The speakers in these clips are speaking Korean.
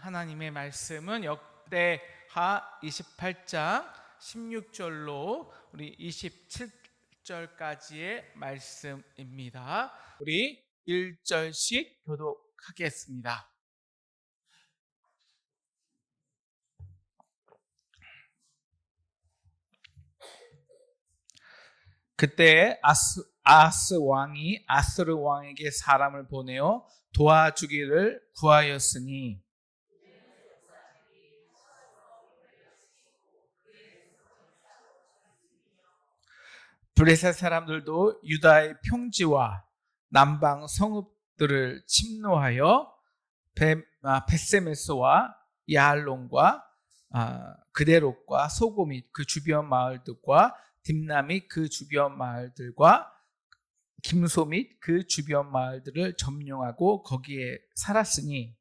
하나님의 말씀은 역대하 28장 16절로 우리 27절까지의 말씀입니다. 우리 1절씩 교독하겠습니다. 그때 아하스 왕이 아스르 왕에게 사람을 보내어 도와주기를 구하였으니 블레셋 사람들도 유다의 평지와 남방 성읍들을 침노하여 벳세메스와 야알론과 그데롯과 소고 및 그 주변 마을들과 딥나 및 그 주변 마을들과 김소 및 그 주변 마을들을 점령하고 거기에 살았으니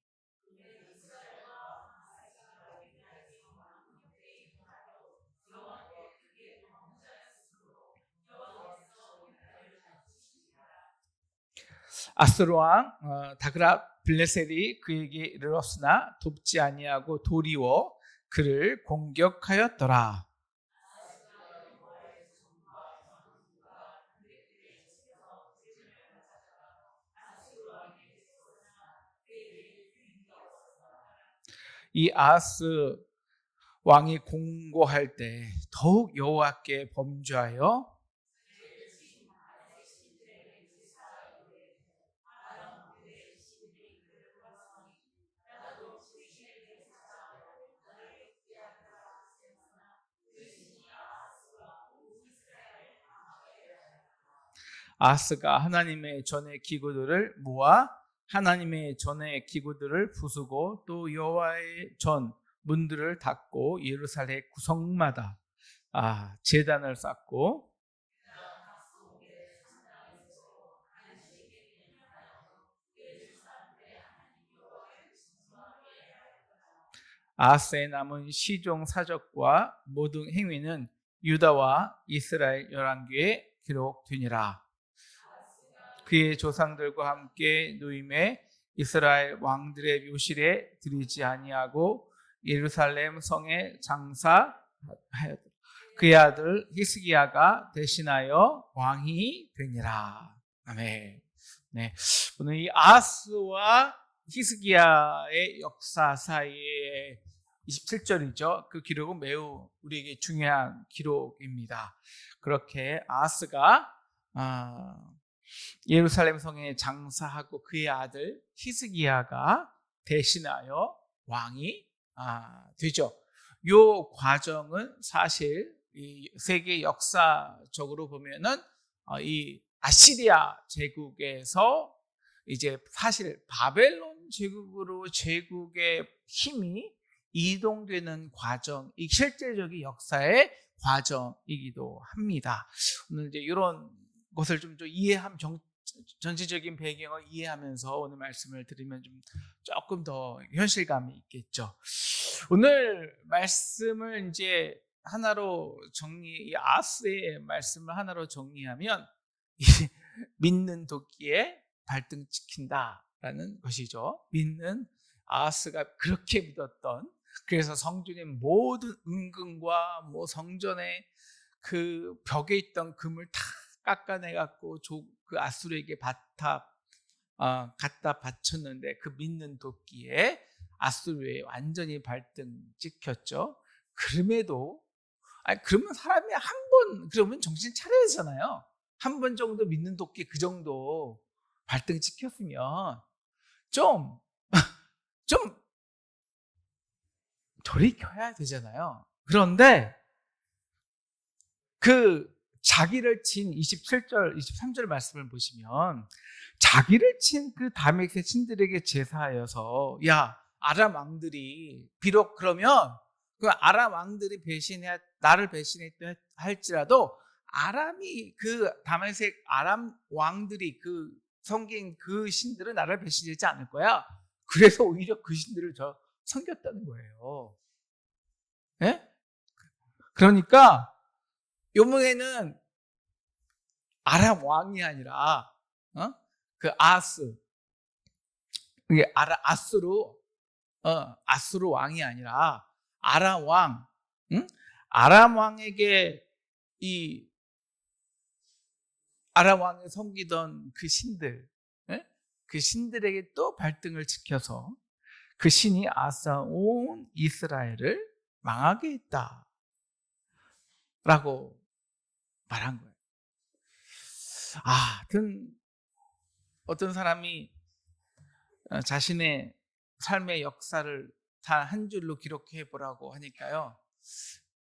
아스루 왕 다그라 블레셋이 그에게 이르렀으나 돕지 아니하고 도리어 그를 공격하였더라. 이 아하스 왕이 공고할 때 더욱 여호와께 범죄하여 아하스가 하나님의 전의 기구들을 모아 하나님의 전의 기구들을 부수고 또 여호와의 전 문들을 닫고 예루살렘 구성마다 제단을 쌓고 아하스의 남은 시종 사적과 모든 행위는 유다와 이스라엘 열왕기에 기록되니라. 그의 조상들과 함께 누임에 이스라엘 왕들의 묘실에 들이지 아니하고 예루살렘 성에 장사하였다. 그의 아들 히스기야가 대신하여 왕이 되니라. 아멘. 네, 오늘 이 아하스와 히스기야의 역사 사이에 27절이죠. 그 기록은 매우 우리에게 중요한 기록입니다. 그렇게 아하스가 예루살렘 성에 장사하고 그의 아들 히스기야가 대신하여 왕이 되죠. 이 과정은 사실 이 세계 역사적으로 보면은 이 아시리아 제국에서 이제 사실 바벨론 제국으로 제국의 힘이 이동되는 과정, 이 실제적인 역사의 과정이기도 합니다. 오늘 이제 이런 것을 좀 이해하면 전체적인 배경을 이해하면서 오늘 말씀을 들으면 좀 조금 더 현실감이 있겠죠. 오늘 말씀을 이제 하나로 이 아하스의 말씀을 하나로 정리하면 믿는 도끼에 발등 찍힌다라는 것이죠. 믿는 아하스가 그렇게 믿었던, 그래서 성전의 모든 은금과 성전의 그 벽에 있던 금을 다 깎아내갖고 그 아수르에게 갖다 바쳤는데 그 믿는 도끼에 아수르에 완전히 발등 찍혔죠. 그럼에도 그러면 사람이 한 번 그러면 정신 차려야 되잖아요. 한 번 정도 믿는 도끼 그 정도 발등 찍혔으면 좀 돌이켜야 되잖아요. 그런데 그 자기를 친 27절, 23절 말씀을 보시면 자기를 친 그 다메섹 신들에게 제사하여서 아람 왕들이 비록 그러면 그 아람 왕들이 나를 배신했다 할지라도 아람이 그 다메섹 아람 왕들이 그 섬긴 그 신들은 나를 배신하지 않을 거야. 그래서 오히려 그 신들을 섬겼다는 거예요. 예? 그러니까 요번에는 아람 왕이 아니라 그 아하스, 이게 아수르 아수르 왕이 아니라 아람 왕, 응? 아람 왕에게 이 아람 왕을 섬기던 그 신들, 예? 그 신들에게 또 발등을 지켜서 그 신이 아사 온 이스라엘을 망하게 했다라고 말한 거예요. 하여튼 어떤 사람이 자신의 삶의 역사를 다 한 줄로 기록해 보라고 하니까요.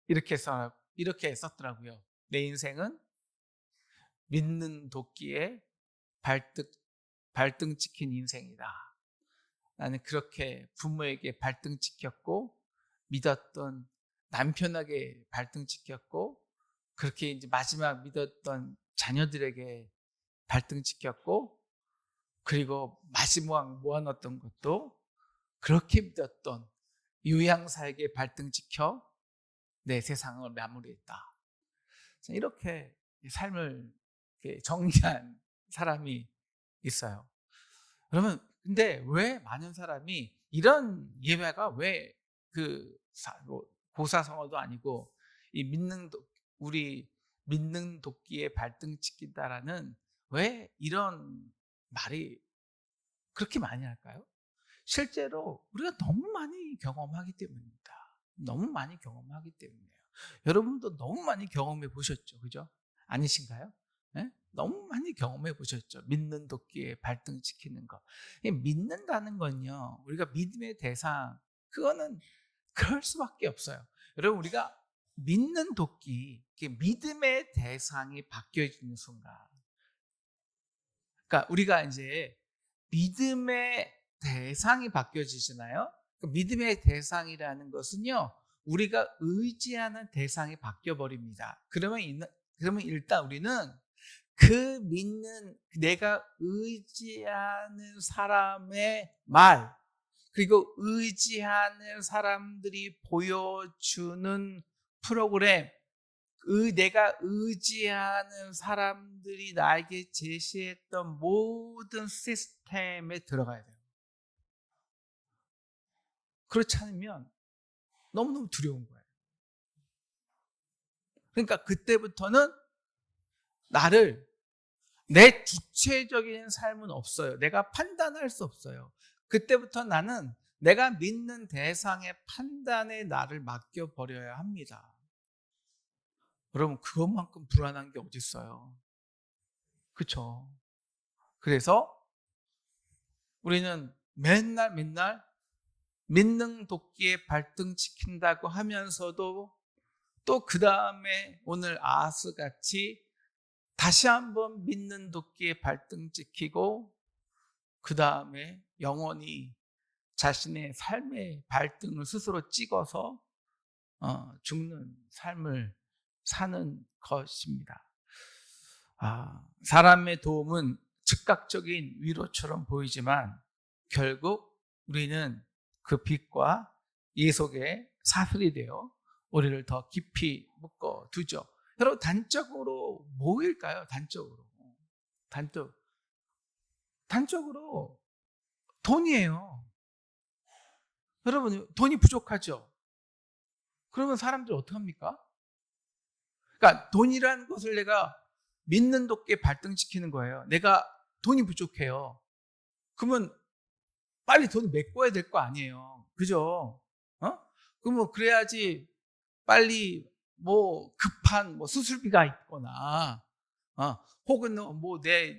이렇게 썼더라고요. 내 인생은 믿는 도끼에 발등 찍힌 인생이다. 나는 그렇게 부모에게 발등 찍혔고, 믿었던 남편에게 발등 찍혔고, 그렇게 이제 마지막 믿었던 자녀들에게 발등 찍혔고, 그리고 마지막 모아놨던 것도 그렇게 믿었던 유양사에게 발등 찍혀 내 세상을 마무리했다. 이렇게 삶을 정리한 사람이 있어요. 그러면 근데 왜 많은 사람이 이런 예배가 왜 고사성어도 아니고 우리 믿는 도끼에 발등 찍힌다라는 왜 이런 말이 그렇게 많이 할까요? 실제로 우리가 너무 많이 경험하기 때문입니다. 너무 많이 경험하기 때문이에요. 여러분도 너무 많이 경험해 보셨죠, 그죠? 아니신가요? 네? 너무 많이 경험해 보셨죠. 믿는 도끼에 발등 찍히는 거. 믿는다는 건요, 우리가 믿음의 대상, 그거는 그럴 수밖에 없어요. 여러분, 우리가 믿는 도끼, 믿음의 대상이 바뀌어지는 순간, 그러니까 우리가 이제 믿음의 대상이 바뀌어지잖아요. 믿음의 대상이라는 것은요, 우리가 의지하는 대상이 바뀌어 버립니다. 그러면 일단 우리는 그 내가 의지하는 사람의 말, 그리고 의지하는 사람들이 보여주는 프로그램, 내가 의지하는 사람들이 나에게 제시했던 모든 시스템에 들어가야 돼요. 그렇지 않으면 너무너무 두려운 거예요. 그러니까 그때부터는 내 주체적인 삶은 없어요. 내가 판단할 수 없어요. 그때부터 나는 내가 믿는 대상의 판단에 나를 맡겨버려야 합니다. 여러분, 그것만큼 불안한 게 어디 있어요? 그렇죠? 그래서 우리는 맨날 믿는 도끼에 발등 찍힌다고 하면서도 또 그 다음에 오늘 아하스같이 다시 한번 믿는 도끼에 발등 찍히고 그 다음에 영원히 자신의 삶의 발등을 스스로 찍어서 죽는 삶을 사는 것입니다. 사람의 도움은 즉각적인 위로처럼 보이지만 결국 우리는 그 빛과 이 속에 사슬이 되어 우리를 더 깊이 묶어 두죠. 여러분, 단적으로 뭐일까요? 단적으로 돈이에요. 여러분, 돈이 부족하죠? 그러면 사람들이 어떻게 합니까? 그러니까 돈이라는 것을 내가 믿는 도끼에 발등시키는 거예요. 내가 돈이 부족해요. 그러면 빨리 돈을 메꿔야 될 거 아니에요. 그죠? 그러면 그래야지 빨리 급한 수술비가 있거나, 혹은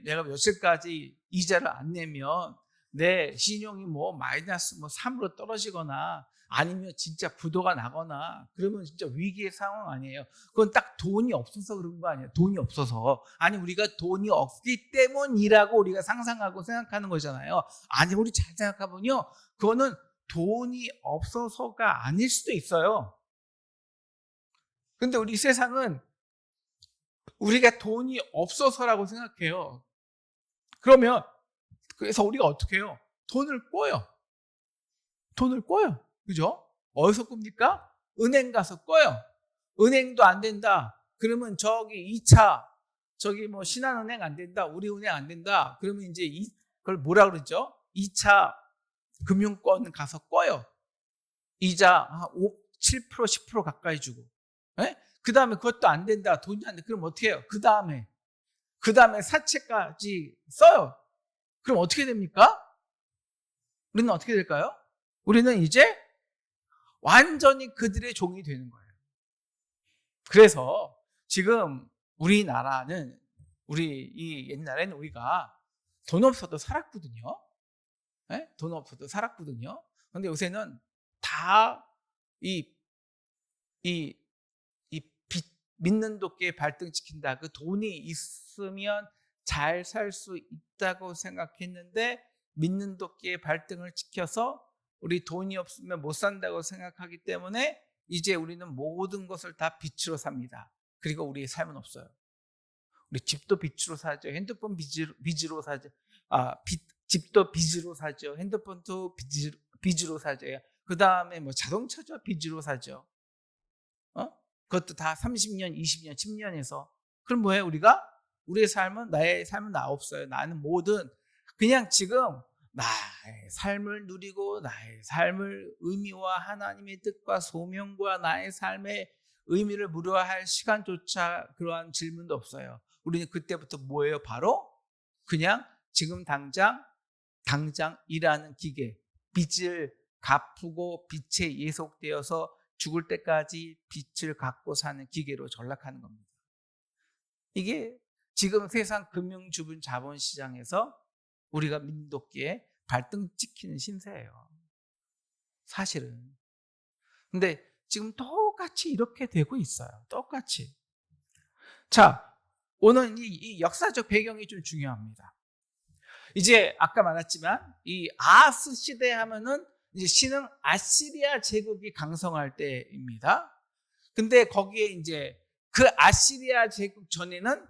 내가 며칠까지 이자를 안 내면 내 신용이 마이너스 3으로 떨어지거나 아니면 진짜 부도가 나거나 그러면 진짜 위기의 상황 아니에요. 그건 딱 돈이 없어서 그런 거 아니에요. 돈이 없어서. 아니, 우리가 돈이 없기 때문이라고 우리가 상상하고 생각하는 거잖아요. 아니, 우리 잘 생각해보면요, 그거는 돈이 없어서가 아닐 수도 있어요. 근데 우리 세상은 우리가 돈이 없어서라고 생각해요. 그래서 우리가 어떻게 해요? 돈을 꿔요. 그죠? 어디서 꿉니까? 은행 가서 꿔요. 은행도 안 된다. 그러면 저기 2차, 신한은행 안 된다. 우리은행 안 된다. 그러면 이제 그걸 뭐라 그러죠? 2차 금융권 가서 꿔요. 이자 7%, 10% 가까이 주고, 그 다음에 그것도 안 된다, 돈이 안 돼. 그럼 어떻게 해요? 그 다음에 사채까지 써요. 그럼 어떻게 됩니까? 우리는 어떻게 될까요? 우리는 이제 완전히 그들의 종이 되는 거예요. 그래서 지금 우리나라는 옛날에는 우리가 돈 없어도 살았거든요. 돈 없어도 살았거든요. 근데 요새는 다 믿는 도끼에 발등시킨다. 그 돈이 있으면 잘 살 수 있다고 생각했는데 믿는 도끼에 발등을 지켜서 우리 돈이 없으면 못 산다고 생각하기 때문에 이제 우리는 모든 것을 다 빚으로 삽니다. 그리고 우리의 삶은 없어요. 우리 집도 빚으로 사죠. 핸드폰 빚으로 사죠. 집도 빚으로 사죠. 핸드폰도 빚으로 사죠. 그 다음에 뭐 자동차죠. 빚으로 사죠. 그것도 다 30년, 20년, 10년에서. 그럼 뭐예요? 우리의 삶은, 나의 삶은 나 없어요. 나는 그냥 지금 나의 삶을 누리고 나의 삶을 의미와 하나님의 뜻과 소명과 나의 삶의 의미를 무료화할 시간조차 그러한 질문도 없어요. 우리는 그때부터 뭐예요? 바로 그냥 지금 당장 일하는 기계, 빚을 갚고 빚에 예속되어서 죽을 때까지 빚을 갖고 사는 기계로 전락하는 겁니다. 이게 지금 세상 금융주분 자본시장에서 우리가 민도끼에 발등 찍히는 신세예요. 사실은. 근데 지금 똑같이 이렇게 되고 있어요. 똑같이. 자, 오늘 이 역사적 배경이 좀 중요합니다. 이제 아까 말했지만 이 아하스 시대 하면은 이제 신흥 아시리아 제국이 강성할 때입니다. 근데 거기에 이제 그 아시리아 제국 전에는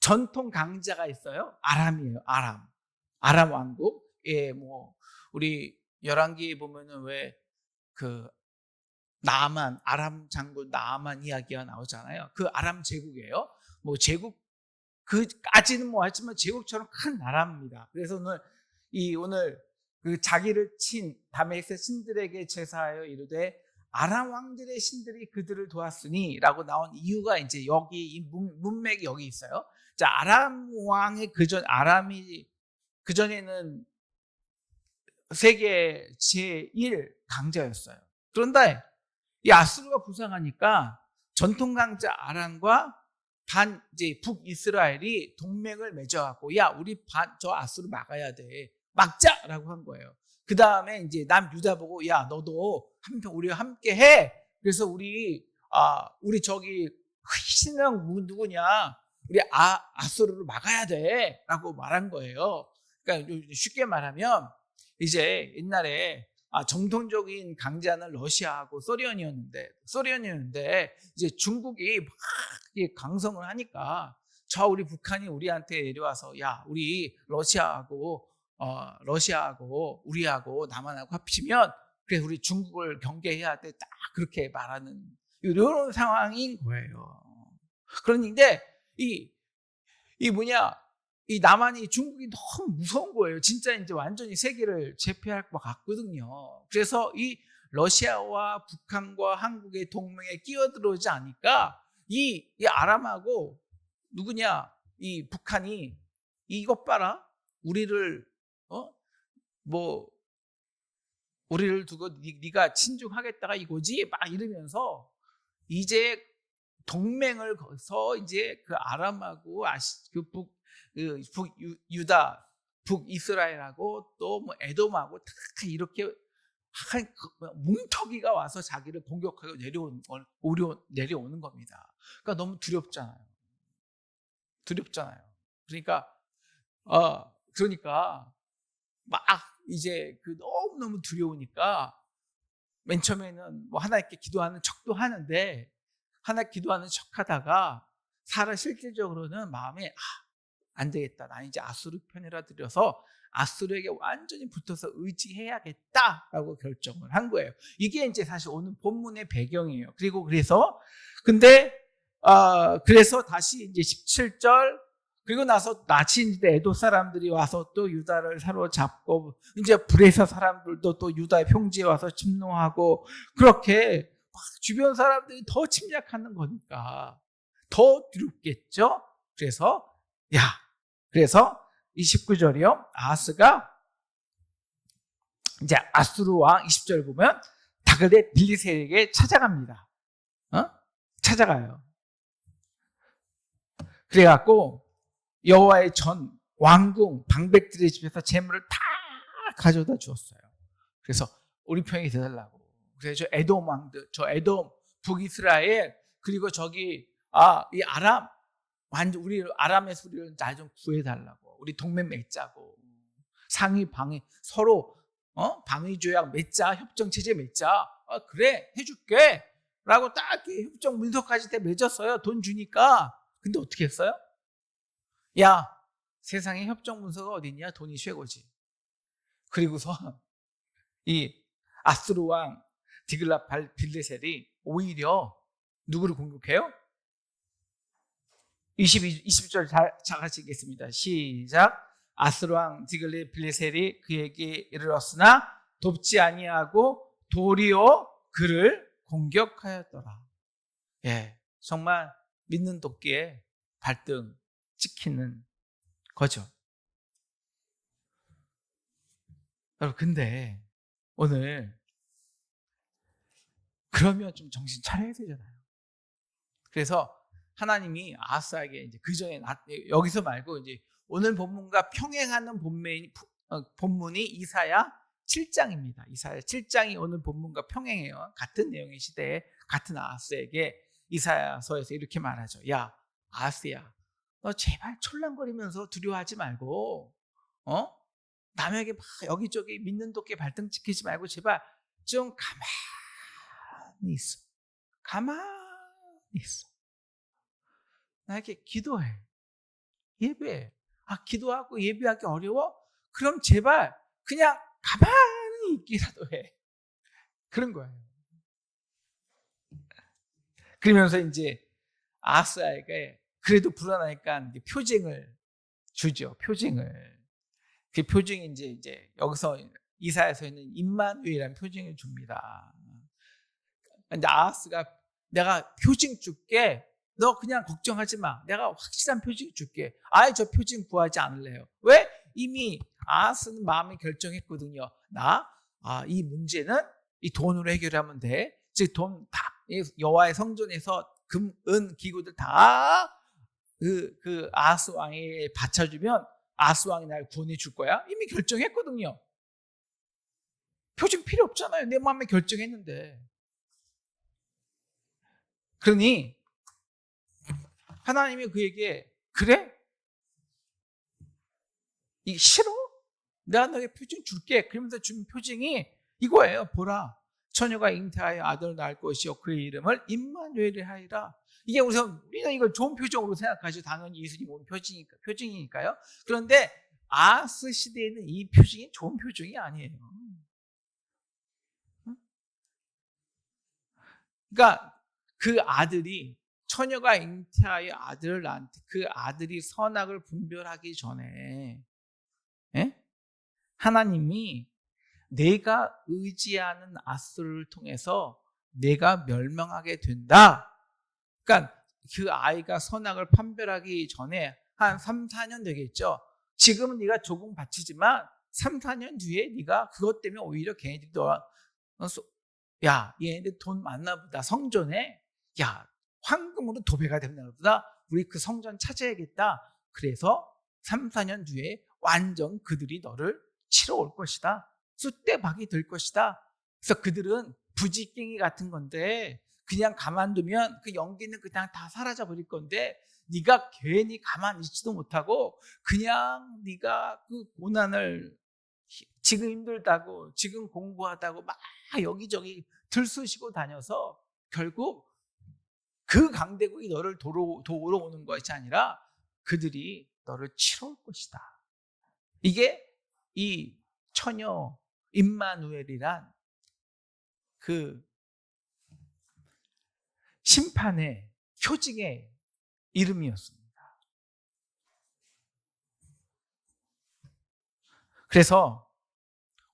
전통 강자가 있어요. 아람이에요. 아람 왕국. 뭐 우리 열왕기에 보면은 왜 그 아람 장군 나아만 이야기가 나오잖아요. 그 아람 제국이에요. 뭐 제국 그까지는 뭐 하지만 제국처럼 큰 나라입니다. 그래서 오늘 그 자기를 친 다메섹 신들에게 제사하여 이르되 아람 왕들의 신들이 그들을 도왔으니 라고 나온 이유가 이제 여기 이 문맥이 여기 있어요. 자, 아람 왕의 아람이 그전에는 세계 제1 강자였어요. 그런데 이 아수르가 부상하니까 전통 강자 아람과 이제 북이스라엘이 동맹을 맺어갖고 우리 저 아수르 막아야 돼. 막자라고 한 거예요. 그 다음에 이제 남유다 보고 너도 우리와 함께 해. 그래서 우리 저기 신랑 누구냐? 우리 아수르를 막아야 돼라고 말한 거예요. 그러니까 쉽게 말하면 이제 옛날에 정통적인 강자는 러시아하고 소련이었는데 이제 중국이 막 강성을 하니까 우리 북한이 우리한테 내려와서 우리 러시아하고 우리하고 남한하고 합치면 그래서 우리 중국을 경계해야 돼. 딱 그렇게 말하는 이런 상황인 거예요. 그런데 이 남한이 중국이 너무 무서운 거예요. 진짜 이제 완전히 세계를 제패할 것 같거든요. 그래서 이 러시아와 북한과 한국의 동맹에 끼어들어오지 않으니까 이 아람하고 이 북한이 이것 봐라. 우리를 두고 네가 친중하겠다가 이거지 막 이러면서 이제 동맹을 거서 이제 그 아람하고 북유다, 북이스라엘하고 또 뭐 에돔하고 다 이렇게 뭉터기가 와서 자기를 공격하고 내려오는 겁니다. 그러니까 너무 두렵잖아요. 그러니까 막 이제 너무 두려우니까 맨 처음에는 뭐 하나님께 기도하는 척도 하는데 하나님께 기도하는 척하다가 실질적으로는 마음에 안 되겠다. 나 이제 아수르 편이라 들여서 아수르에게 완전히 붙어서 의지해야겠다라고 결정을 한 거예요. 이게 이제 사실 오늘 본문의 배경이에요. 그래서 다시 이제 17절 그리고 나서 나치 때 에도 사람들이 와서 또 유다를 사로잡고 이제 브레사 사람들도 또 유다의 평지에 와서 침노하고 그렇게 막 주변 사람들이 더 침략하는 거니까 더 두렵겠죠. 그래서 그래서 29절이요. 아하스가 이제 아수르 왕 20절 보면 다그대 빌리셀에게 찾아갑니다. 찾아가요. 그래갖고 여호와의 전 왕궁 방백들의 집에서 재물을 다 가져다 주었어요. 그래서 우리 편이 되달라고. 그래서 저 에돔 왕들, 저 에돔, 북이스라엘, 그리고 저기 이 아람, 완전 우리 아람에서 우리를 나 좀 구해달라고. 우리 동맹 맺자고. 상위 방위 서로 방위 조약 맺자, 협정 체제 맺자. 그래 해줄게. 라고 딱 협정 문서까지 다 맺었어요. 돈 주니까. 근데 어떻게 했어요? 야, 세상에 협정 문서가 어딨냐? 돈이 최고지. 그리고서 이 아수르 왕 디글랏 빌레셀이 오히려 누구를 공격해요? 20절 잘 같이 읽겠습니다. 시작. 아수르 왕 디글랏 빌레셀이 그에게 이르렀으나 돕지 아니하고 도리어 그를 공격하였더라. 예, 정말 믿는 도끼에 발등 찍히는 거죠. 여러분, 근데 오늘 그러면 좀 정신 차려야 되잖아요. 그래서 하나님이 아하스에게 이제 그 전에 여기서 말고 이제 오늘 본문과 평행하는 본문이 이사야 7장입니다. 이사야 7장이 오늘 본문과 평행해요. 같은 내용의 시대에 같은 아하스에게 이사야서에서 이렇게 말하죠. 야, 아하스야, 너 제발 철랑거리면서 두려워하지 말고 남에게 막 여기저기 믿는 도끼 발등 찍히지 말고 제발 좀 가만히 있어. 가만히 있어. 나에게 기도해. 예배해. 기도하고 예배하기 어려워? 그럼 제발 그냥 가만히 있기라도 해. 그런 거예요. 그러면서 이제 아하스에게 그래도 불안하니까 표징을 주죠. 표징을. 그 표징이 이제 여기서 이사야서에는 임마누엘이라는 표징을 줍니다. 근데 아하스가 내가 표징 줄게. 너 그냥 걱정하지 마. 내가 확실한 표징 줄게. 아예 저 표징 구하지 않을래요. 왜? 이미 아하스는 마음이 결정했거든요. 이 문제는 이 돈으로 해결하면 돼. 즉 돈 다 여호와의 성전에서 금, 은, 기구들 다 그 아하스 왕에게 바쳐주면 아하스 왕이 날 구원해 줄 거야. 이미 결정했거든요. 표징 필요 없잖아요. 내 마음에 결정했는데. 그러니 하나님이 그에게 그래? 싫어? 내가 너에게 표징 줄게. 그러면서 준 표징이 이거예요. 보라, 처녀가 잉태하여 아들을 낳을 것이요 그의 이름을 임마누엘이 하리라. 이게 우리는 이걸 좋은 표정으로 생각하죠. 당연히 예수님 온 표징이니까요. 그런데 아하스 시대에는 이 표징이 좋은 표징이 아니에요. 그러니까 그 아들이 처녀가 잉태하여 아들을 낳는데 그 아들이 선악을 분별하기 전에 하나님이 내가 의지하는 아수르를 통해서 내가 멸망하게 된다. 그러니까 그 아이가 선악을 판별하기 전에 한 3, 4년 되겠죠. 지금은 네가 조금 바치지만 3, 4년 뒤에 네가 그것 때문에 오히려 걔네들이 야, 얘네들 돈 많나 보다. 성전에 황금으로 도배가 됐나 보다. 우리 그 성전 찾아야겠다. 그래서 3, 4년 뒤에 완전 그들이 너를 치러 올 것이다. 쑥대박이 될 것이다. 그래서 그들은 부지깽이 같은 건데 그냥 가만두면 그 연기는 그냥 다 사라져 버릴 건데 네가 괜히 가만히 있지도 못하고 그냥 네가 그 고난을 지금 힘들다고 지금 공부하다고 막 여기저기 들쑤시고 다녀서 결국 그 강대국이 너를 도우러 오는 것이 아니라 그들이 너를 치러 올 것이다. 이게 이 처녀 임마누엘이란 그 심판의 표징의 이름이었습니다. 그래서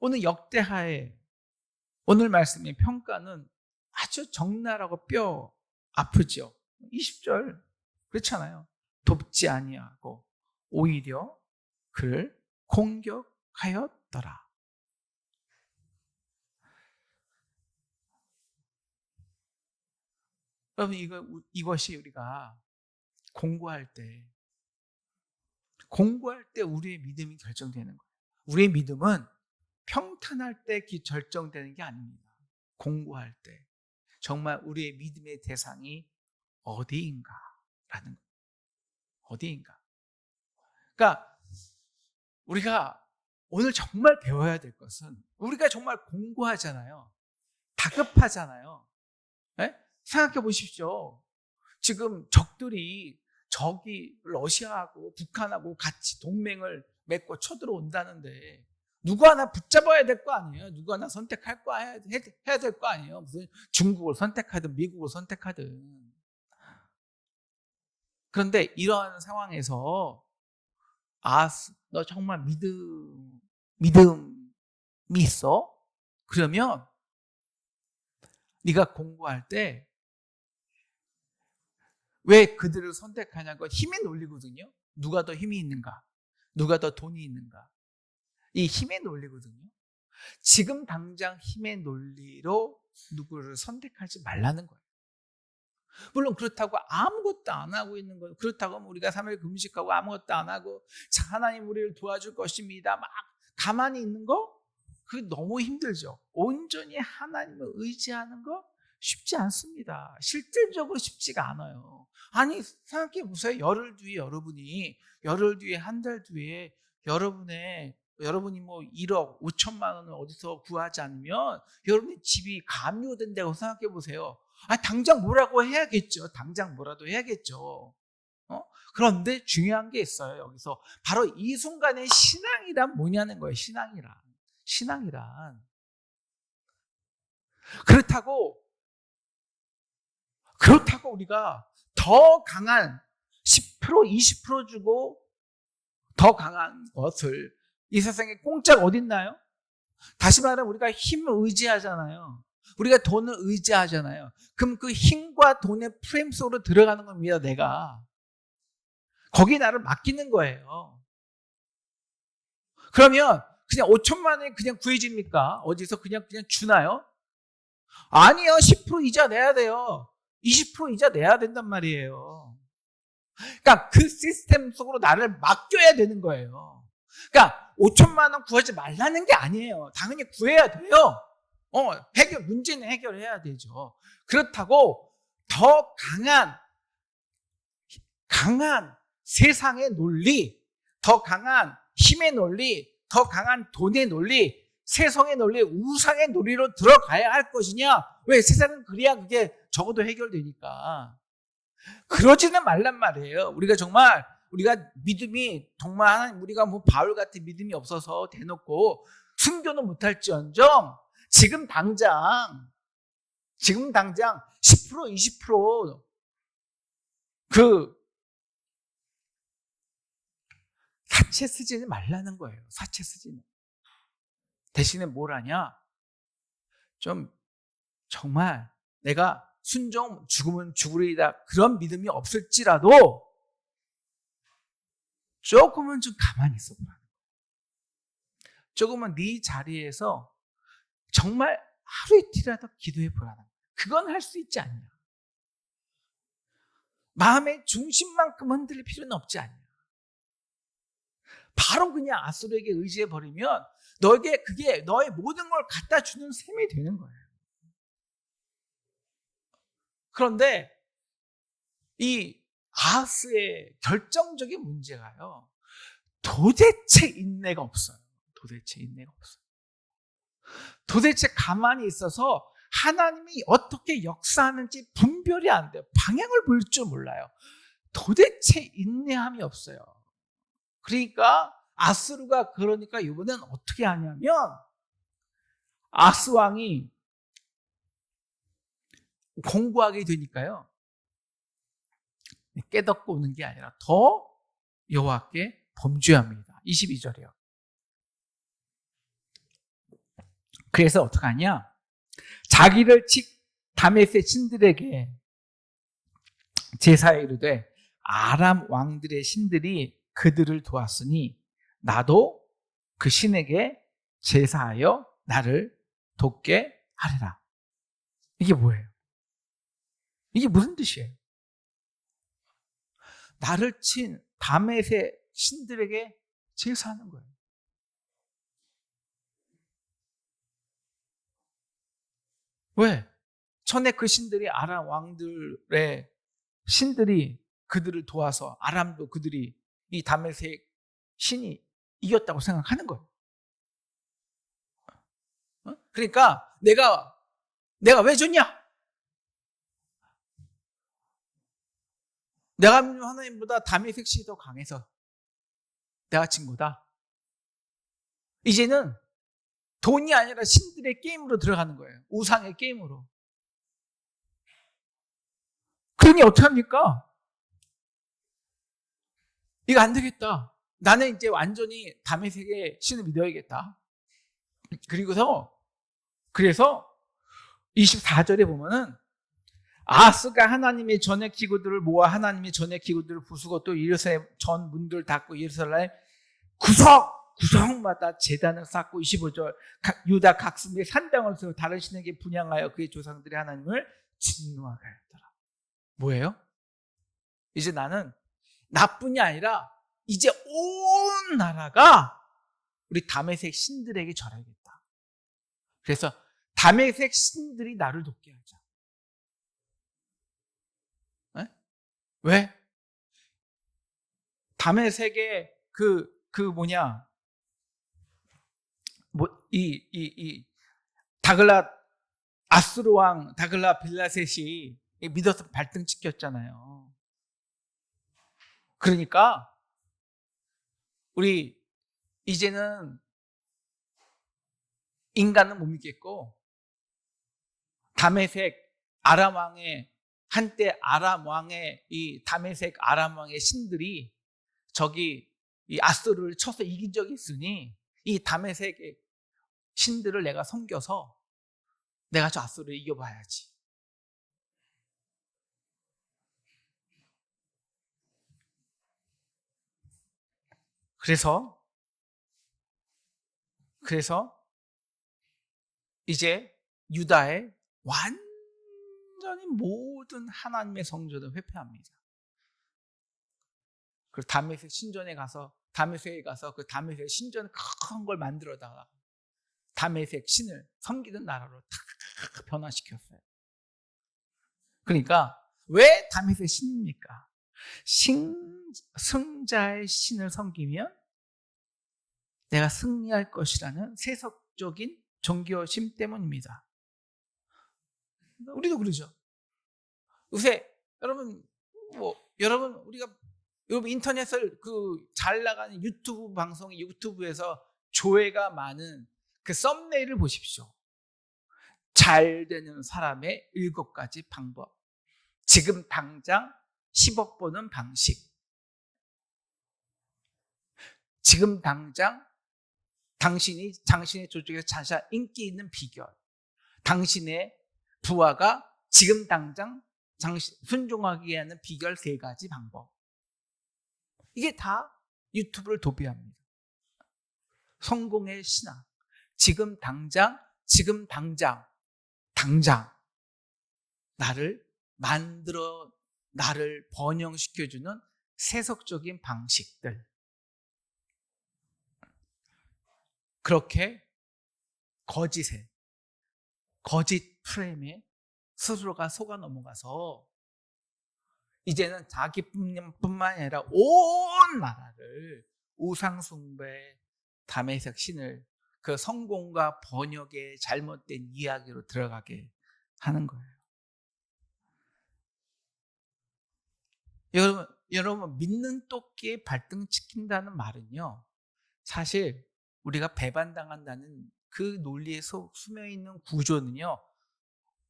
오늘 역대하의 오늘 말씀의 평가는 아주 적나라하고 뼈 아프죠. 20절 그렇잖아요. 돕지 아니하고 오히려 그를 공격하였더라. 여러분 이것이 우리가 공부할 때 우리의 믿음이 결정되는 거예요. 우리의 믿음은 평탄할 때 결정되는 게 아닙니다. 공부할 때 정말 우리의 믿음의 대상이 어디인가라는 거예요. 어디인가. 그러니까 우리가 오늘 정말 배워야 될 것은 우리가 정말 공부하잖아요. 다급하잖아요. 네? 생각해 보십시오. 지금 적이 러시아하고 북한하고 같이 동맹을 맺고 쳐들어온다는데 누구 하나 붙잡아야 될 거 아니에요. 누구 하나 선택할 거 해야 될 거 아니에요. 무슨 중국을 선택하든 미국을 선택하든. 그런데 이런 상황에서 너 정말 믿음이 있어? 그러면 네가 공부할 때 왜 그들을 선택하냐고 힘의 논리거든요. 누가 더 힘이 있는가? 누가 더 돈이 있는가? 이 힘의 논리거든요. 지금 당장 힘의 논리로 누구를 선택하지 말라는 거예요. 물론 그렇다고 아무것도 안 하고 있는 거예요. 그렇다고 우리가 3일 금식하고 아무것도 안 하고 하나님 우리를 도와줄 것입니다. 막 가만히 있는 거? 그게 너무 힘들죠. 온전히 하나님을 의지하는 거 쉽지 않습니다. 실질적으로 쉽지가 않아요. 아니 생각해 보세요. 열흘 뒤에 한 달 뒤에 여러분이 뭐 1억 5천만 원을 어디서 구하지 않으면 여러분의 집이 감요된다고 생각해 보세요. 당장 뭐라도 해야겠죠. 그런데 중요한 게 있어요. 여기서 바로 이 순간의 신앙이란 뭐냐는 거예요. 신앙이란. 그렇다고 우리가 더 강한 10% 20% 주고 더 강한 것을 이 세상에 공짜가 어딨나요? 다시 말하면 우리가 힘을 의지하잖아요. 우리가 돈을 의지하잖아요. 그럼 그 힘과 돈의 프레임 속으로 들어가는 겁니다. 내가 거기 나를 맡기는 거예요. 그러면 그냥 5천만 원이 그냥 구해집니까? 어디서 그냥 주나요? 아니요. 10% 이자 내야 돼요. 20% 이자 내야 된단 말이에요. 그러니까 그 시스템 속으로 나를 맡겨야 되는 거예요. 그러니까 5천만 원 구하지 말라는 게 아니에요. 당연히 구해야 돼요. 문제는 해결해야 되죠. 그렇다고 더 강한 세상의 논리, 더 강한 힘의 논리, 더 강한 돈의 논리, 세상의 논리, 우상의 논리로 들어가야 할 것이냐? 왜? 세상은 그래야 그게 적어도 해결되니까. 그러지는 말란 말이에요. 우리가 믿음이 정말 하나님, 우리가 뭐 바울 같은 믿음이 없어서 대놓고 순교는 못할지언정 지금 당장 10% 20% 그 사채 쓰지는 말라는 거예요. 사채 쓰지는. 대신에 뭘 하냐? 좀 정말 내가 순종 죽으면 죽으리이다 그런 믿음이 없을지라도 조금은 좀 가만히 있어 보라. 조금은 네 자리에서 정말 하루 이틀이라도 기도해 보라는 거야. 그건 할 수 있지 않냐. 마음의 중심만큼 흔들릴 필요는 없지 않냐. 바로 그냥 아수르에게 의지해 버리면 너에게 그게 너의 모든 걸 갖다 주는 셈이 되는 거예요. 그런데 이 아하스의 결정적인 문제가요. 도대체 인내가 없어요. 도대체 가만히 있어서 하나님이 어떻게 역사하는지 분별이 안 돼요. 방향을 볼 줄 몰라요. 도대체 인내함이 없어요. 그러니까 아스루가 이번엔 어떻게 하냐면 아스 왕이 공부하게 되니까요. 깨닫고 오는 게 아니라 더 여호와께 범죄합니다. 22절이요. 그래서 어떡하냐? 자기를 다메섹 신들에게 제사에 이르되 아람 왕들의 신들이 그들을 도왔으니 나도 그 신에게 제사하여 나를 돕게 하리라. 이게 뭐예요? 이게 무슨 뜻이에요? 나를 친 다메섹 신들에게 제사하는 거예요. 왜? 전에 그 신들이 아람 왕들의 신들이 그들을 도와서 아람도 그들이 이 다메섹 신이 이겼다고 생각하는 거예요. 그러니까 내가 왜 졌냐? 내가 믿는 하나님보다 다메섹 신이 더 강해서 내가 진 거다. 이제는 돈이 아니라 신들의 게임으로 들어가는 거예요. 우상의 게임으로. 그러니 어떡합니까? 이거 안 되겠다. 나는 이제 완전히 다메섹의 신을 믿어야겠다. 그래서 24절에 보면은 아하스가 하나님의 전의 기구들을 모아 하나님의 전의 기구들을 부수고 또 예루살렘 전 문들을 닫고 예루살렘 구석마다 제단을 쌓고 25절 유다 각 성에 산당을 세워 다른 신에게 분향하여 그의 조상들의 하나님을 진노하게 하였더라. 뭐예요? 이제 나는 나뿐이 아니라 이제 온 나라가 우리 다메섹 신들에게 절하겠다. 그래서 다메섹 신들이 나를 돕게 하자. 네? 왜? 다메섹의 아수르 왕 다글라 빌라셋이 믿어서 발등시켰잖아요. 그러니까 우리 이제는 인간은 못 믿겠고 다메섹 아람 왕의 한때 아람 왕의 이 다메섹 아람 왕의 신들이 저기 이 아수르를 쳐서 이긴 적이 있으니 이 다메섹의 신들을 내가 섬겨서 내가 저 아수르를 이겨봐야지. 그래서 이제 유다의 완전히 모든 하나님의 성전을 회폐합니다. 그리고 다메섹 신전에 가서 다메섹에 가서 그 다메섹 신전 큰 걸 만들어다가 다메섹 신을 섬기는 나라로 탁 변화시켰어요. 그러니까 왜 다메섹 신입니까? 승자의 신을 섬기면 내가 승리할 것이라는 세속적인 종교심 때문입니다. 우리도 그러죠. 요새 여러분 인터넷을 잘 나가는 유튜브 방송이 유튜브에서 조회가 많은 그 썸네일을 보십시오. 잘 되는 사람의 7가지 방법. 지금 당장 10억 버는 방식. 지금 당장 당신의 조직에서 자신의 인기 있는 비결. 당신의 부하가 지금 당장 순종하게 하는 비결 3가지 방법. 이게 다 유튜브를 도배합니다. 성공의 신앙. 지금 당장 나를 만들어 나를 번영시켜주는 세속적인 방식들. 그렇게 거짓 프레임에 스스로가 속아 넘어가서 이제는 자기뿐만 아니라 온 나라를 우상숭배 다메섹 신을 그 성공과 번역의 잘못된 이야기로 들어가게 하는 거예요. 여러분 믿는 토끼에 발등시킨다는 말은요, 사실 우리가 배반당한다는 그 논리에 숨어있는 구조는요,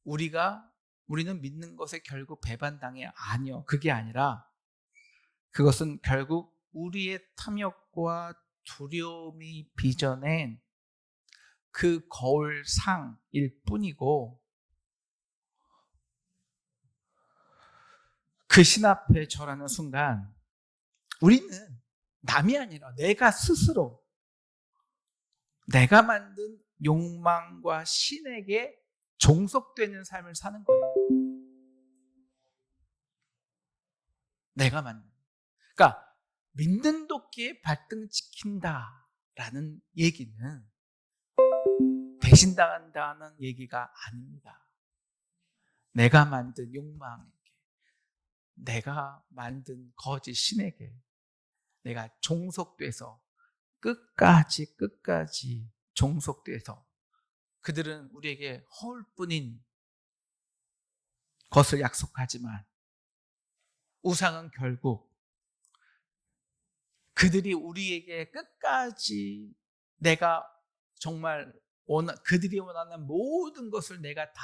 우리는 믿는 것에 결국 배반당해. 아니요. 그게 아니라 그것은 결국 우리의 탐욕과 두려움이 빚어낸 그 거울상일 뿐이고 그 신 앞에 절하는 순간 우리는 남이 아니라 내가 스스로 내가 만든 욕망과 신에게 종속되는 삶을 사는 거예요. 내가 만든. 그러니까 믿는 도끼에 발등지킨다라는 얘기는 배신당한다는 얘기가 아닙니다. 내가 만든 욕망에게, 내가 만든 거짓 신에게 내가 종속돼서 끝까지 종속돼서 그들은 우리에게 허울뿐인 것을 약속하지만 우상은 결국 그들이 우리에게 끝까지 내가 정말 그들이 원하는 모든 것을 내가 다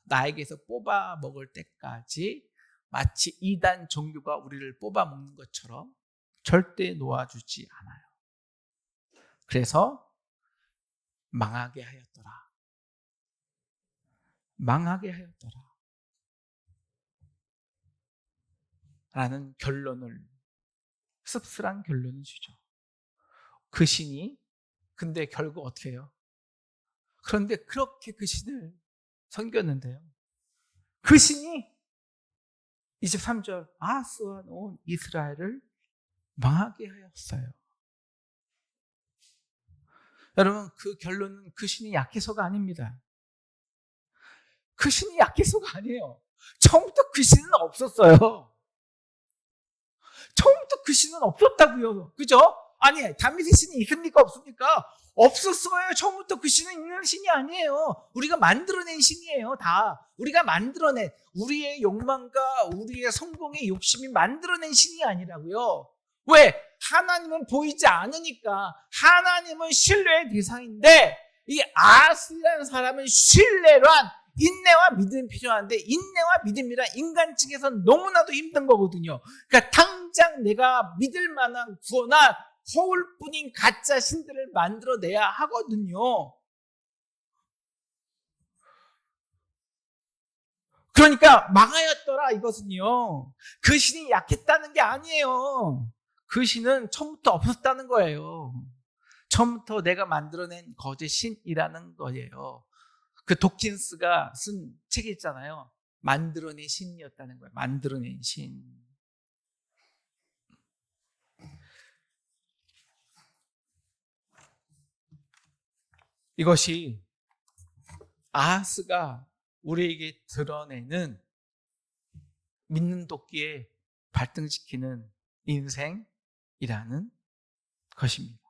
나에게서 뽑아 먹을 때까지 마치 이단 종교가 우리를 뽑아 먹는 것처럼 절대 놓아주지 않아요. 그래서 망하게 하였더라. 망하게 하였더라. 라는 씁쓸한 결론을 주죠. 그 신이 근데 결국 어떻게 해요? 그런데 그렇게 그 신을 섬겼는데요. 그 신이 23절 아하스와 온 이스라엘을 망하게 하였어요. 여러분, 그 결론은 그 신이 약해서가 아닙니다. 그 신이 약해서가 아니에요. 처음부터 그 신은 없었어요. 처음부터 그 신은 없었다고요. 그죠? 아니, 다윗의 신이 있습니까? 없습니까? 없었어요. 처음부터 그 신은 있는 신이 아니에요. 우리가 만들어낸 신이에요. 다 우리가 만들어낸, 우리의 욕망과 우리의 성공의 욕심이 만들어낸 신이 아니라고요. 왜? 하나님은 보이지 않으니까. 하나님은 신뢰의 대상인데 이 아하스라는 사람은 신뢰란 인내와 믿음이 필요한데 인내와 믿음이란 인간 측에서 너무나도 힘든 거거든요. 그러니까 당장 내가 믿을 만한 구원한 허울뿐인 가짜 신들을 만들어내야 하거든요. 그러니까 망하였더라 이것은요. 그 신이 약했다는 게 아니에요. 그 신은 처음부터 없었다는 거예요. 처음부터 내가 만들어낸 거짓 신이라는 거예요. 그 도킨스가 쓴 책이 있잖아요. 만들어낸 신이었다는 거예요. 만들어낸 신. 이것이 아하스가 우리에게 드러내는 믿는 도끼에 발등시키는 인생이라는 것입니다.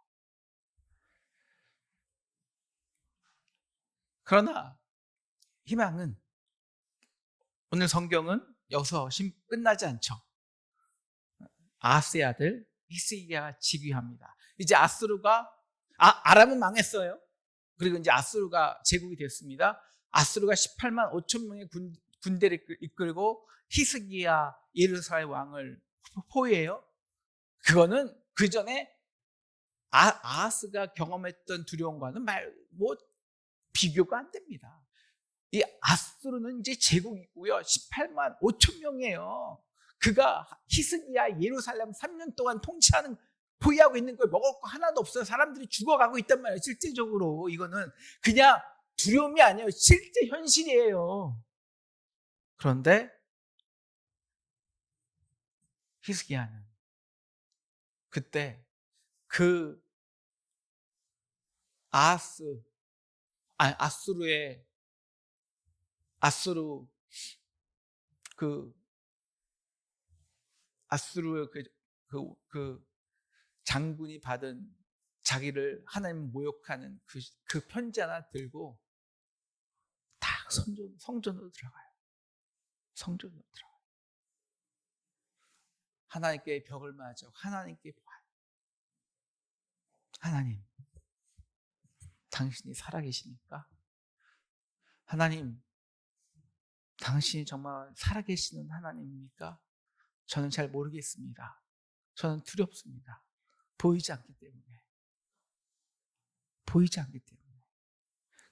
그러나 희망은 오늘 성경은 여기서 끝나지 않죠. 아하스의 아들 히스기야가 즉위합니다. 이제 아람은 망했어요. 그리고 이제 아수르가 제국이 됐습니다. 아수르가 18만 5천 명의 군대를 이끌고 히스기야 예루살렘 왕을 포위해요. 그거는 그 전에 아하스가 경험했던 두려움과는 비교가 안 됩니다. 이 아수르는 이제 제국이고요. 18만 5천 명이에요. 그가 히스기야 예루살렘 3년 동안 통치하는 포위하고 있는 걸 먹을 거 하나도 없어요. 사람들이 죽어가고 있단 말이에요. 실제적으로 이거는 그냥 두려움이 아니에요. 실제 현실이에요. 그런데 히스기야는 그때 그 아수르의 그 장군이 받은 자기를 하나님 모욕하는 그 편지 하나 들고 딱 성전으로 들어가요. 성전으로 들어가요. 하나님께 벽을 맞아 하나님께 봐요. 하나님, 당신이 살아계십니까? 하나님, 당신이 정말 살아계시는 하나님입니까? 저는 잘 모르겠습니다. 저는 두렵습니다. 보이지 않기 때문에. 보이지 않기 때문에.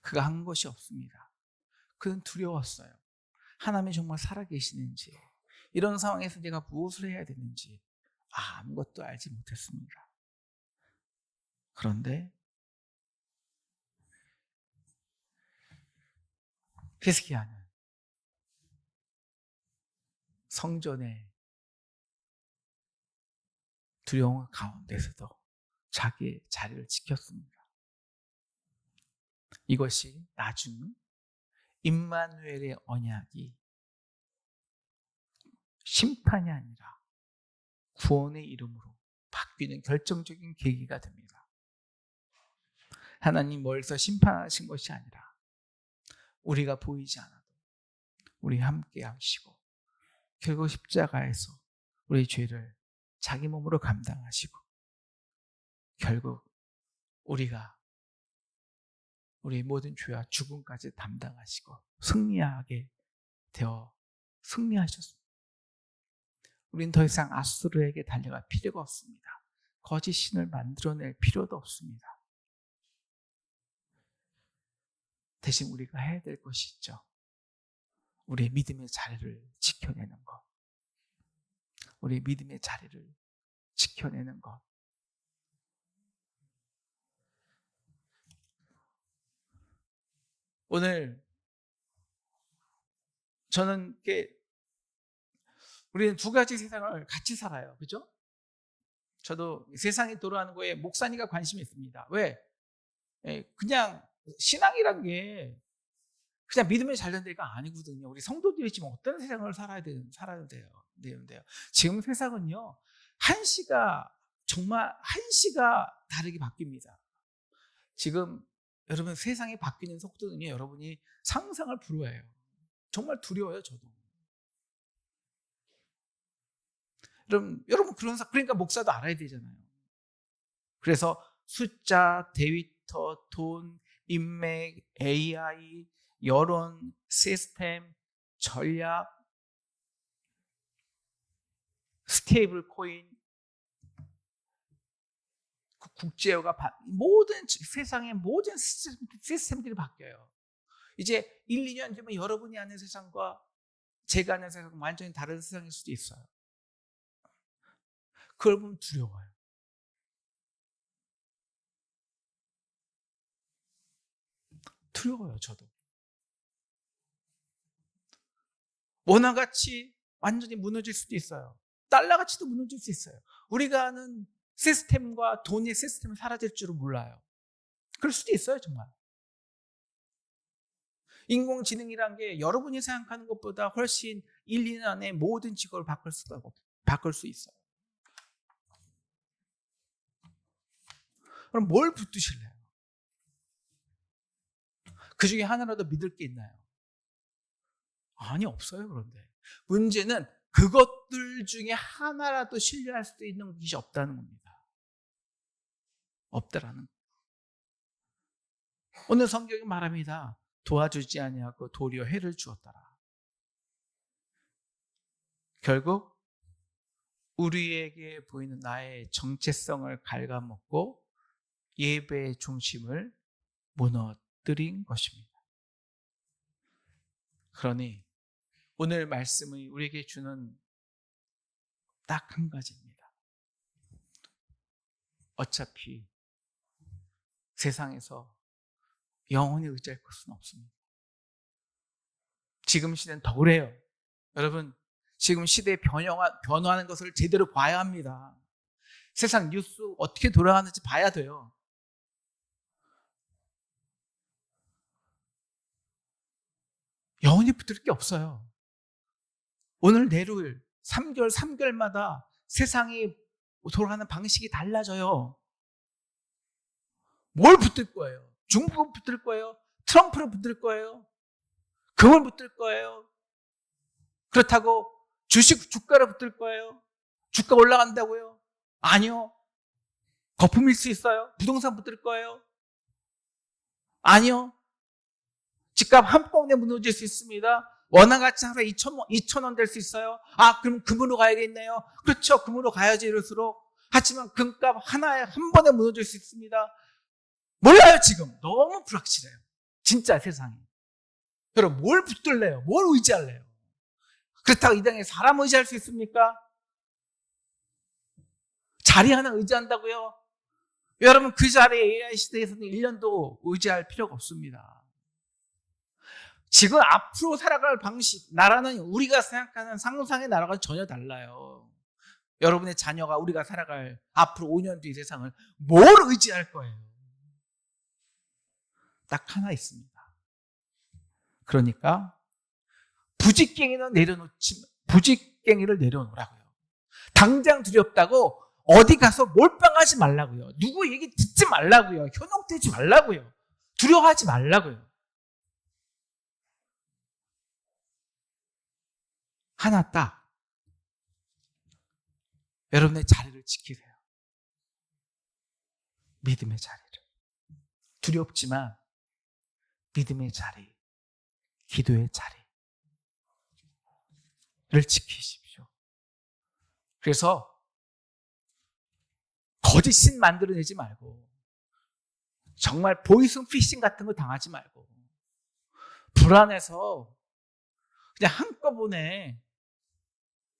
그가 한 것이 없습니다. 그는 두려웠어요. 하나님이 정말 살아계시는지, 이런 상황에서 내가 무엇을 해야 되는지 아무것도 알지 못했습니다. 그런데 히스기야는 성전의 두려움 가운데서도 자기의 자리를 지켰습니다. 이것이 나중 임마누엘의 언약이 심판이 아니라 구원의 이름으로 바뀌는 결정적인 계기가 됩니다. 하나님 멀리서 심판하신 것이 아니라 우리가 보이지 않아도 우리 함께 하시고 결국 십자가에서 우리 죄를 자기 몸으로 감당하시고 결국 우리가 우리 모든 죄와 죽음까지 담당하시고 승리하게 되어 승리하셨습니다. 우리는 더 이상 아수르에게 달려갈 필요가 없습니다. 거짓 신을 만들어낼 필요도 없습니다. 대신 우리가 해야 될 것이 있죠. 우리의 믿음의 자리를 지켜내는 것. 우리의 믿음의 자리를 지켜내는 것. 오늘 저는 우리는 두 가지 세상을 같이 살아요. 그죠? 저도 세상이 돌아가는 거에 목사니까 관심이 있습니다. 왜? 그냥 신앙이란 게 그냥 믿음에 잘된 데가 아니거든요. 우리 성도들이 지금 어떤 세상을 살아야 되는데요. 지금 세상은요, 정말 한시가 다르게 바뀝니다. 지금 여러분 세상이 바뀌는 속도는요, 여러분이 상상을 불허해요. 정말 두려워요, 저도. 여러분 그러니까 목사도 알아야 되잖아요. 그래서 숫자, 데이터, 돈, 인맥, AI, 여론, 시스템, 전략, 스테이블 코인, 국제화가 모든 세상의 모든 시스템들이 바뀌어요. 이제 1, 2년 뒤면 여러분이 아는 세상과 제가 아는 세상은 완전히 다른 세상일 수도 있어요. 그걸 보면 두려워요. 두려워요, 저도. 원화가치 완전히 무너질 수도 있어요. 달러가치도 무너질 수 있어요. 우리가 아는 시스템과 돈의 시스템이 사라질 줄은 몰라요. 그럴 수도 있어요, 정말. 인공지능이란 게 여러분이 생각하는 것보다 훨씬 1, 2년 안에 모든 직업을 바꿀 수 있어요. 그럼 뭘 붙드실래요? 그 중에 하나라도 믿을 게 있나요? 아니, 없어요. 그런데 문제는 그것들 중에 하나라도 신뢰할 수 있는 것이 없다는 겁니다. 없다라는 거. 오늘 성경이 말합니다. 도와주지 아니하고 도리어 해를 주었더라. 결국 우리에게 보이는 나의 정체성을 갉아먹고 예배의 중심을 무너뜨린 것입니다. 그러니 오늘 말씀이 우리에게 주는 딱 한 가지입니다. 어차피 세상에서 영원히 의지할 것은 없습니다. 지금 시대는 더 그래요. 여러분, 지금 시대에 변화하는 것을 제대로 봐야 합니다. 세상 뉴스 어떻게 돌아가는지 봐야 돼요. 영원히 붙을 게 없어요. 오늘 내일 3개월마다 세상이 돌아가는 방식이 달라져요. 뭘 붙을 거예요? 중국은 붙을 거예요? 트럼프를 붙을 거예요? 금을 붙을 거예요? 그렇다고 주가를 붙을 거예요? 주가 올라간다고요? 아니요. 거품일 수 있어요? 부동산 붙을 거예요? 아니요. 집값 한꺼번에 무너질 수 있습니다. 원화가치 하루에 2,000원 될 수 있어요. 그럼 금으로 가야겠네요. 그렇죠. 금으로 가야지 이럴수록. 하지만 금값 하나에 한 번에 무너질 수 있습니다. 몰라요, 지금. 너무 불확실해요. 진짜 세상에. 여러분, 뭘 붙들래요? 뭘 의지할래요? 그렇다고 이 땅에 사람 의지할 수 있습니까? 자리 하나 의지한다고요? 여러분, 그 자리에 AI 시대에서는 1년도 의지할 필요가 없습니다. 지금 앞으로 살아갈 방식, 나라는 우리가 생각하는 상상의 나라가 전혀 달라요. 여러분의 자녀가 우리가 살아갈 앞으로 5년 뒤 세상을 뭘 의지할 거예요? 딱 하나 있습니다. 그러니까 부직갱이를 내려놓으라고요. 당장 두렵다고 어디 가서 몰빵하지 말라고요. 누구 얘기 듣지 말라고요. 현혹되지 말라고요. 두려워하지 말라고요. 하나 딱 여러분의 자리를 지키세요. 믿음의 자리를. 두렵지만 믿음의 자리, 기도의 자리를 지키십시오. 그래서 거짓신 만들어내지 말고, 정말 보이스 피싱 같은 거 당하지 말고, 불안해서 그냥 한꺼번에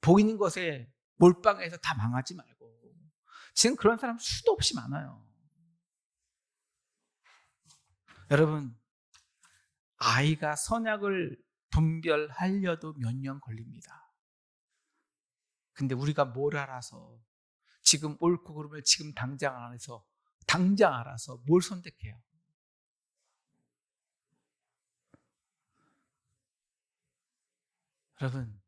보이는 것에 몰빵해서 다 망하지 말고. 지금 그런 사람 수도 없이 많아요. 여러분, 아이가 선악을 분별하려도 몇 년 걸립니다. 근데 우리가 뭘 알아서, 지금 옳고 그름을 지금 당장 알아서 뭘 선택해요? 여러분,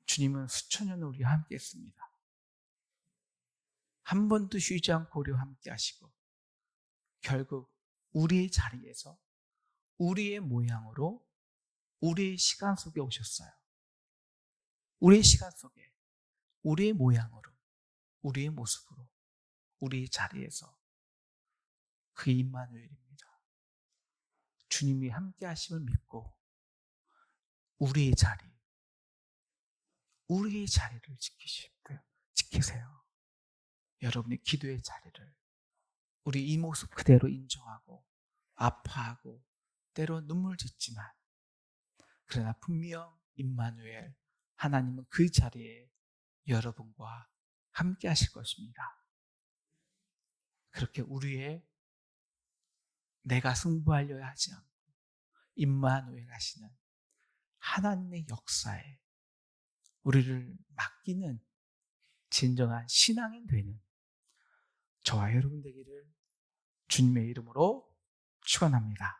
주님은 수천 년을 우리와 함께 했습니다. 한 번도 쉬지 않고 우리와 함께 하시고, 결국 우리의 자리에서 우리의 모양으로 우리의 시간 속에 오셨어요. 우리의 시간 속에 우리의 모양으로, 우리의 모습으로, 우리의 자리에서. 그게 임마누엘입니다. 주님이 함께 하심을 믿고 우리의 자리를 지키세요. 여러분의 기도의 자리를 우리 이 모습 그대로 인정하고 아파하고 때로 눈물 짓지만, 그러나 분명 임마누엘, 하나님은 그 자리에 여러분과 함께 하실 것입니다. 그렇게 우리의 내가 승부하려야 하지 않고 임마누엘 하시는 하나님의 역사에 우리를 맡기는 진정한 신앙인 되는 저와 여러분 되기를 주님의 이름으로 축원합니다.